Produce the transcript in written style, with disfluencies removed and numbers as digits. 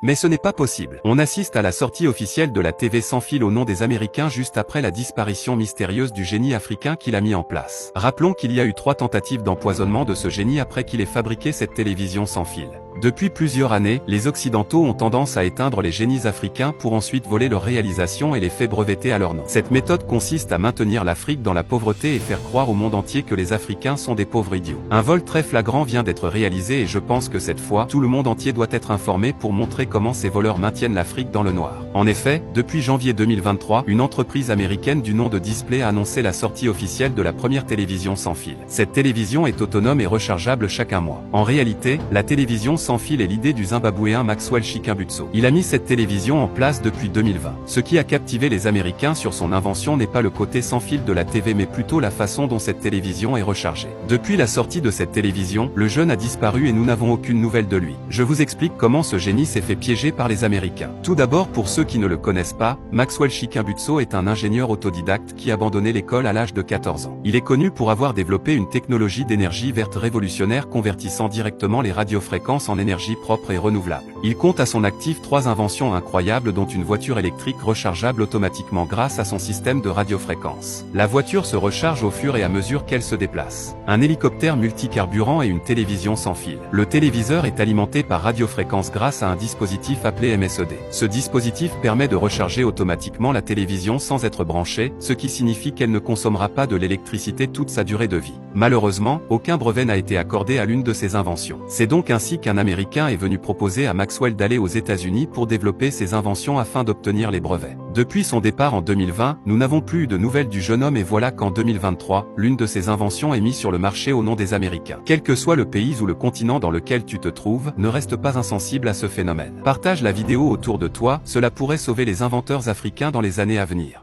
Mais ce n'est pas possible. On assiste à la sortie officielle de la TV sans fil au nom des Américains juste après la disparition mystérieuse du génie africain qu'il a mis en place. Rappelons qu'il y a eu 3 tentatives d'empoisonnement de ce génie après qu'il ait fabriqué cette télévision sans fil. Depuis plusieurs années, les Occidentaux ont tendance à éteindre les génies africains pour ensuite voler leurs réalisations et les faits brevetés à leur nom. Cette méthode consiste à maintenir l'Afrique dans la pauvreté et faire croire au monde entier que les Africains sont des pauvres idiots. Un vol très flagrant vient d'être réalisé et je pense que cette fois, tout le monde entier doit être informé pour montrer comment ces voleurs maintiennent l'Afrique dans le noir. En effet, depuis janvier 2023, une entreprise américaine du nom de Display a annoncé la sortie officielle de la première télévision sans fil. Cette télévision est autonome et rechargeable chaque 1 mois. En réalité, la télévision sans fil est l'idée du Zimbabwéen Maxwell Chikambutso. Il a mis cette télévision en place depuis 2020. Ce qui a captivé les Américains sur son invention n'est pas le côté sans fil de la TV mais plutôt la façon dont cette télévision est rechargée. Depuis la sortie de cette télévision, le jeune a disparu et nous n'avons aucune nouvelle de lui. Je vous explique comment ce génie s'est fait piéger par les Américains. Tout d'abord, pour ceux qui ne le connaissent pas, Maxwell Chikambutso est un ingénieur autodidacte qui a abandonné l'école à l'âge de 14 ans. Il est connu pour avoir développé une technologie d'énergie verte révolutionnaire convertissant directement les radiofréquences en énergie propre et renouvelable. Il compte à son actif 3 inventions incroyables dont une voiture électrique rechargeable automatiquement grâce à son système de radiofréquences. La voiture se recharge au fur et à mesure qu'elle se déplace. Un hélicoptère multicarburant et une télévision sans fil. Le téléviseur est alimenté par radiofréquence grâce à un dispositif appelé MSED. Ce dispositif permet de recharger automatiquement la télévision sans être branchée, ce qui signifie qu'elle ne consommera pas de l'électricité toute sa durée de vie. Malheureusement, aucun brevet n'a été accordé à l'une de ces inventions. C'est donc ainsi qu'un Américain est venu proposer à Maxwell d'aller aux États-Unis pour développer ses inventions afin d'obtenir les brevets. Depuis son départ en 2020, nous n'avons plus eu de nouvelles du jeune homme et voilà qu'en 2023, l'une de ses inventions est mise sur le marché au nom des Américains. Quel que soit le pays ou le continent dans lequel tu te trouves, ne reste pas insensible à ce phénomène. Partage la vidéo autour de toi, cela pourrait sauver les inventeurs africains dans les années à venir.